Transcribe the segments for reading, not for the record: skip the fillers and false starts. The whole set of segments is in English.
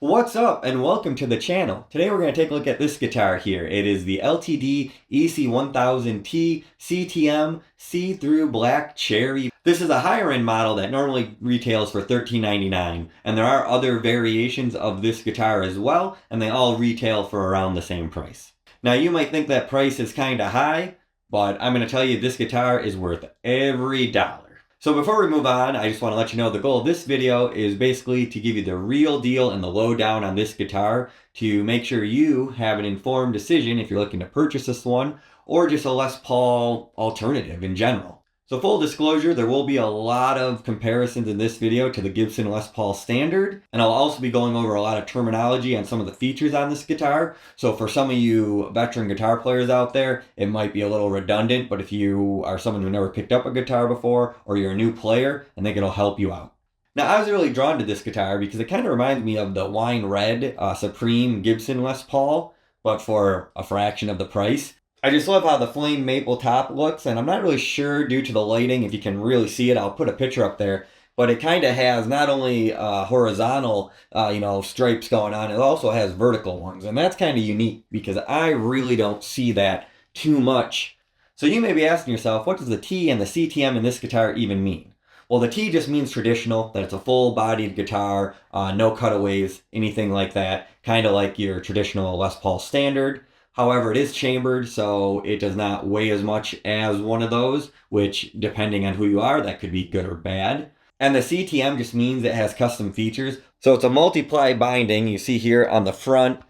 What's up and welcome to the channel. Today we're going to take a look at this guitar here. It is the LTD EC-1000T CTM see-through black cherry. This is a higher end model that normally retails for $13.99, and there are other variations of this guitar as well, and they all retail for around the same price. Now you might think that price is kind of high, but I'm going to tell you this guitar is worth every dollar. So before we move on, I just want to let you know the goal of this video is basically to give you the real deal and the lowdown on this guitar to make sure you have an informed decision if you're looking to purchase this one or just a Les Paul alternative in general. So full disclosure, there will be a lot of comparisons in this video to the Gibson Les Paul Standard, and I'll also be going over a lot of terminology on some of the features on this guitar. So for some of you veteran guitar players out there, it might be a little redundant, but if you are someone who never picked up a guitar before, or you're a new player, I think it'll help you out. Now, I was really drawn to this guitar because it kind of reminds me of the wine red Supreme Gibson Les Paul, but for a fraction of the price. I just love how the flame maple top looks, and I'm not really sure due to the lighting if you can really see it. I'll put a picture up there, but it kind of has not only horizontal stripes going on, it also has vertical ones, and that's kind of unique because I really don't see that too much. So you may be asking yourself, what does the T and the CTM in this guitar even mean? Well, the T just means traditional, that it's a full-bodied guitar, no cutaways, anything like that, kind of like your traditional Les Paul Standard. However, it is chambered, so it does not weigh as much as one of those, which, depending on who you are, that could be good or bad. And the CTM just means it has custom features. So it's a multiply binding you see here on the front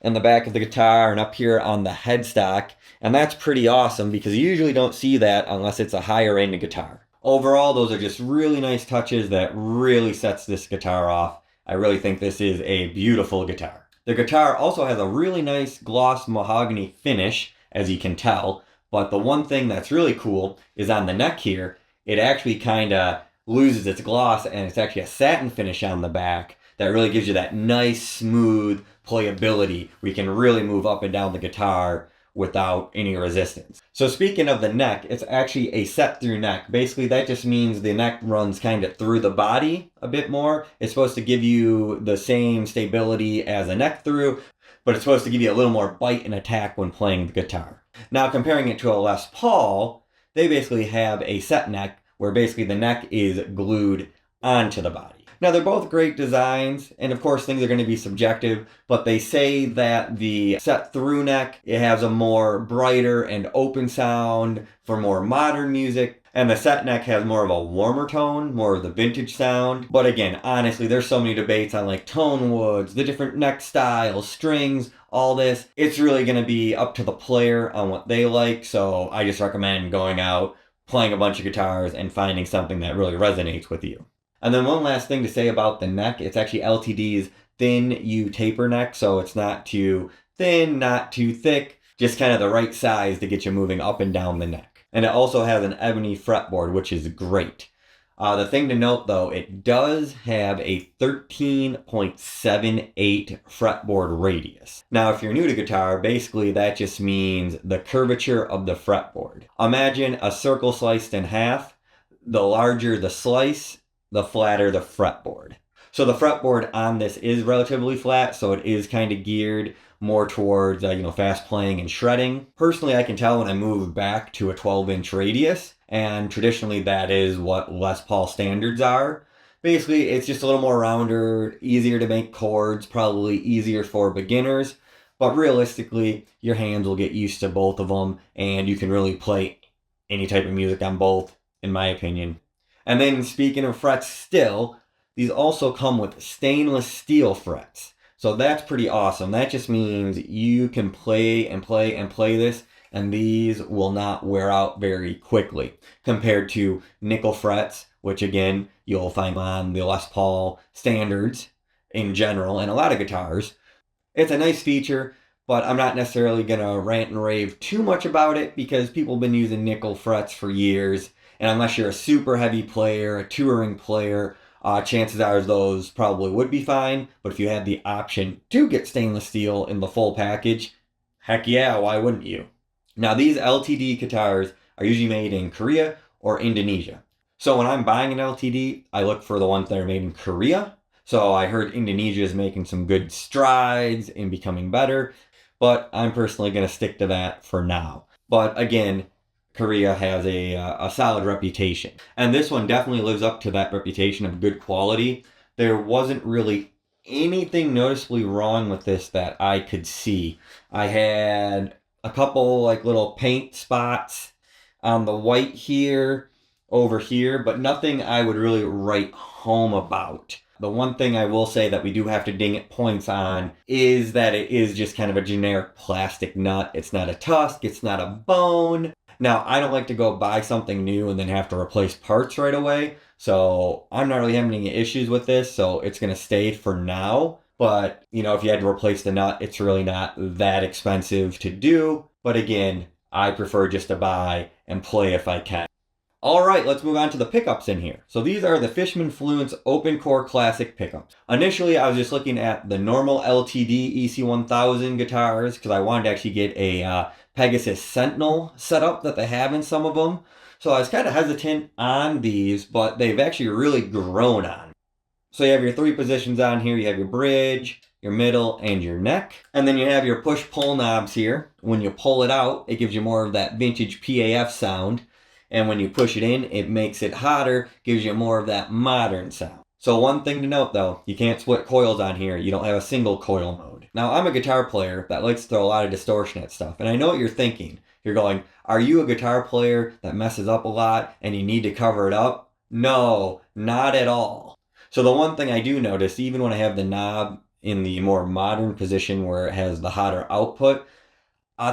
and the back of the guitar and up here on the headstock. And that's pretty awesome because you usually don't see that unless it's a higher end guitar. Overall, those are just really nice touches that really sets this guitar off. I really think this is a beautiful guitar. The guitar also has a really nice gloss mahogany finish, as you can tell, but the one thing that's really cool is on the neck here, it actually kind of loses its gloss and it's actually a satin finish on the back that really gives you that nice, smooth playability where you can really move up and down the guitar without any resistance. So speaking of the neck, it's actually a set-through neck. Basically, that just means the neck runs kind of through the body a bit more. It's supposed to give you the same stability as a neck through, but it's supposed to give you a little more bite and attack when playing the guitar. Now, comparing it to a Les Paul, they basically have a set neck where basically the neck is glued onto the body. Now, they're both great designs, and of course things are going to be subjective, but they say that the set-through neck, it has a more brighter and open sound for more modern music, and the set neck has more of a warmer tone, more of the vintage sound. But again, honestly, there's so many debates on like tone woods, the different neck styles, strings, all this. It's really going to be up to the player on what they like, so I just recommend going out, playing a bunch of guitars, and finding something that really resonates with you. And then one last thing to say about the neck, it's actually LTD's thin U taper neck, so it's not too thin, not too thick, just kind of the right size to get you moving up and down the neck. And it also has an ebony fretboard, which is great. The thing to note though, it does have a 13.78 fretboard radius. Now if you're new to guitar, basically that just means the curvature of the fretboard. Imagine a circle sliced in half. The larger the slice, the flatter the fretboard. So the fretboard on this is relatively flat, so it is kind of geared more towards fast playing and shredding. Personally, I can tell when I move back to a 12-inch radius, and traditionally that is what Les Paul standards are. Basically, it's just a little more rounder, easier to make chords, probably easier for beginners, but realistically, your hands will get used to both of them, and you can really play any type of music on both, in my opinion. And then speaking of frets still, these also come with stainless steel frets. So that's pretty awesome. That just means you can play and play and play this, and these will not wear out very quickly compared to nickel frets, which again, you'll find on the Les Paul standards in general and a lot of guitars. It's a nice feature, but I'm not necessarily going to rant and rave too much about it because people have been using nickel frets for years. And unless you're a super heavy player, a touring player, chances are those probably would be fine. But if you had the option to get stainless steel in the full package, heck yeah, why wouldn't you? Now these LTD guitars are usually made in Korea or Indonesia. So when I'm buying an LTD, I look for the ones that are made in Korea. So I heard Indonesia is making some good strides in becoming better, but I'm personally going to stick to that for now. But again, Korea has a solid reputation. And this one definitely lives up to that reputation of good quality. There wasn't really anything noticeably wrong with this that I could see. I had a couple like little paint spots on the white here, over here, but nothing I would really write home about. The one thing I will say that we do have to ding it points on is that it is just kind of a generic plastic nut. It's not a tusk, it's not a bone. Now, I don't like to go buy something new and then have to replace parts right away. So I'm not really having any issues with this, so it's going to stay for now. But, you know, if you had to replace the nut, it's really not that expensive to do. But again, I prefer just to buy and play if I can. All right, let's move on to the pickups in here. So these are the Fishman Fluence Open Core Classic pickups. Initially, I was just looking at the normal LTD EC-1000 guitars because I wanted to actually get a Pegasus Sentinel setup that they have in some of them. So I was kind of hesitant on these, but they've actually really grown on me. So you have your three positions on here. You have your bridge, your middle, and your neck. And then you have your push-pull knobs here. When you pull it out, it gives you more of that vintage PAF sound. And when you push it in, it makes it hotter, gives you more of that modern sound. So one thing to note though, you can't split coils on here. You don't have a single coil mode. Now I'm a guitar player that likes to throw a lot of distortion at stuff. And I know what you're thinking. You're going, are you a guitar player that messes up a lot and you need to cover it up? No, not at all. So the one thing I do notice, even when I have the knob in the more modern position where it has the hotter output,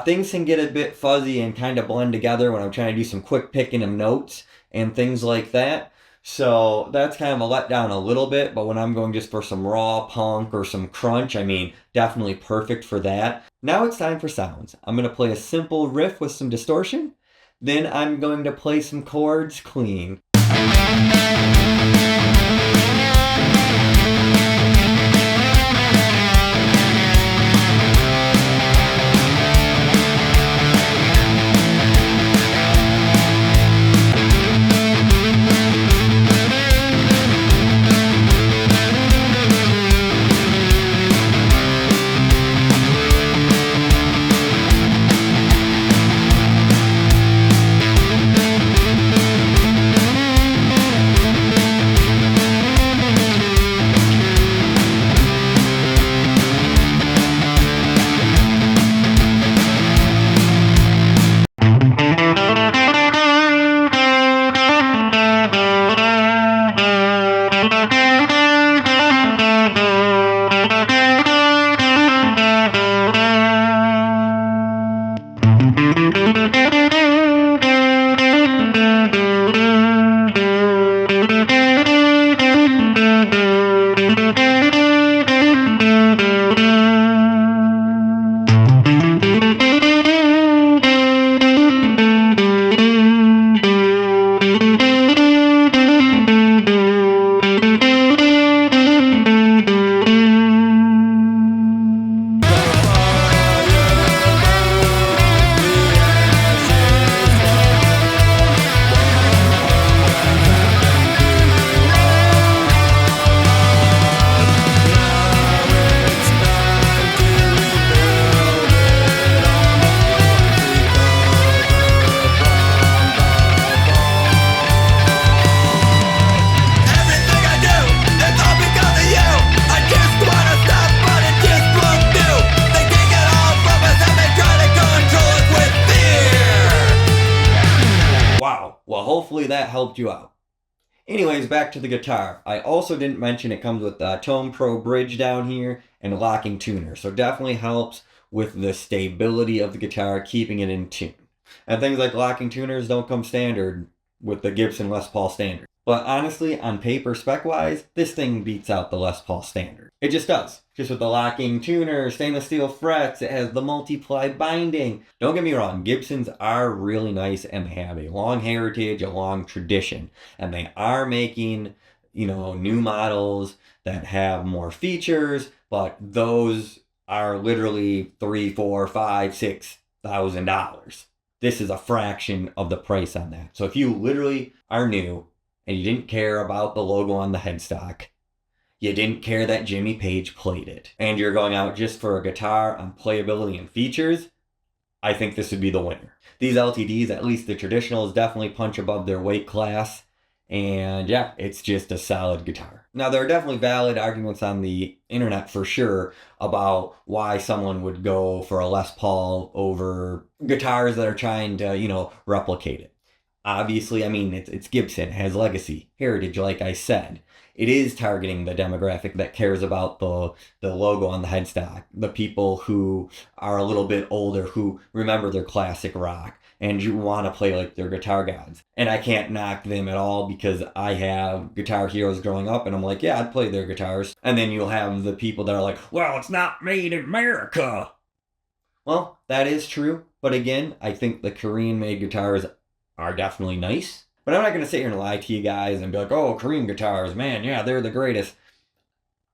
things can get a bit fuzzy and kind of blend together when I'm trying to do some quick picking of notes and things like that. So that's kind of a letdown a little bit, but when I'm going just for some raw punk or some crunch, I mean, definitely perfect for that. Now it's time for sounds. I'm going to play a simple riff with some distortion. Then I'm going to play some chords clean. Well, hopefully that helped you out. Anyways, back to the guitar. I also didn't mention it comes with a Tone Pro bridge down here and a locking tuner. So definitely helps with the stability of the guitar, keeping it in tune. And things like locking tuners don't come standard with the Gibson Les Paul standard. But honestly, on paper spec-wise, this thing beats out the Les Paul standard. It just does. Just with the locking tuner, stainless steel frets, it has the multiply binding. Don't get me wrong, Gibsons are really nice and they have a long heritage, a long tradition. And they are making, new models that have more features, but those are literally $3,000, $4,000, $5,000, $6,000. This is a fraction of the price on that. So if you literally are new and you didn't care about the logo on the headstock, you didn't care that Jimmy Page played it, and you're going out just for a guitar on playability and features, I think this would be the winner. These LTDs, at least the traditionals, definitely punch above their weight class. And yeah, it's just a solid guitar. Now, there are definitely valid arguments on the internet for sure about why someone would go for a Les Paul over guitars that are trying to, replicate it. Obviously, I mean, it's Gibson, it has legacy, heritage, like I said. It is targeting the demographic that cares about the logo on the headstock, the people who are a little bit older, who remember their classic rock, and you want to play like their guitar gods. And I can't knock them at all because I have guitar heroes growing up, and I'm like, yeah, I'd play their guitars. And then you'll have the people that are like, well, it's not made in America. Well, that is true. But again, I think the Korean-made guitars are definitely nice. But I'm not going to sit here and lie to you guys and be like, oh, Korean guitars, man, yeah, they're the greatest.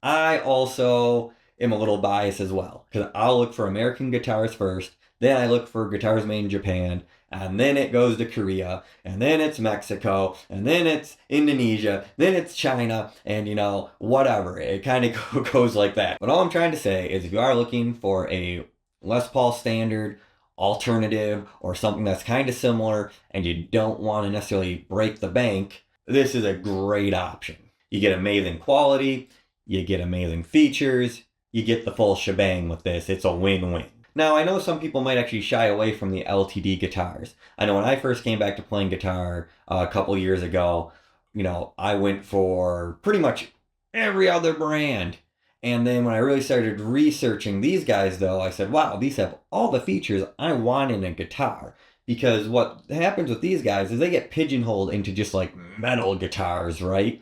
I also am a little biased as well, because I'll look for American guitars first, then I look for guitars made in Japan, and then it goes to Korea, and then it's Mexico, and then it's Indonesia, then it's China, and whatever. It kind of goes like that. But all I'm trying to say is if you are looking for a Les Paul standard alternative or something that's kind of similar and you don't want to necessarily break the bank, this is a great option. You get amazing quality, you get amazing features, you get the full shebang with this. It's a win-win. Now, I know some people might actually shy away from the LTD guitars. I know when I first came back to playing guitar a couple years ago, I went for pretty much every other brand. And then when I really started researching these guys, though, I said, wow, these have all the features I want in a guitar. Because what happens with these guys is they get pigeonholed into just like metal guitars, right?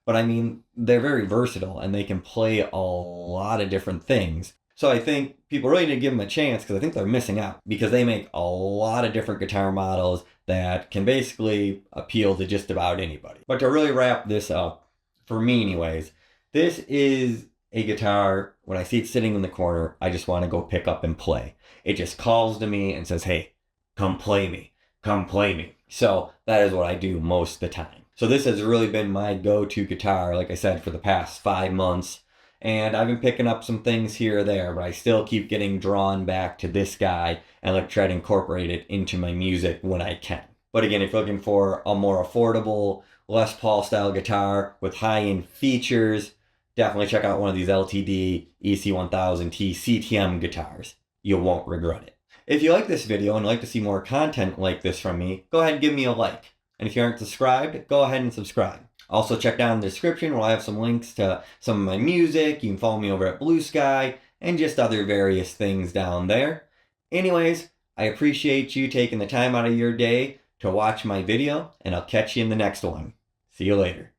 But I mean, they're very versatile and they can play a lot of different things. So I think people really need to give them a chance because I think they're missing out because they make a lot of different guitar models that can basically appeal to just about anybody. But to really wrap this up, for me anyways, this is a guitar, when I see it sitting in the corner, I just want to go pick up and play. It just calls to me and says, hey, come play me, come play me. So that is what I do most of the time. So this has really been my go-to guitar, like I said, for the past 5 months. And I've been picking up some things here or there, but I still keep getting drawn back to this guy and like try to incorporate it into my music when I can. But again, if you're looking for a more affordable Les Paul style guitar with high-end features, definitely check out one of these LTD EC-1000T CTM guitars. You won't regret it. If you like this video and like to see more content like this from me, go ahead and give me a like. And if you aren't subscribed, go ahead and subscribe. Also check down in the description where I have some links to some of my music. You can follow me over at Blue Sky and just other various things down there. Anyways, I appreciate you taking the time out of your day to watch my video, and I'll catch you in the next one. See you later.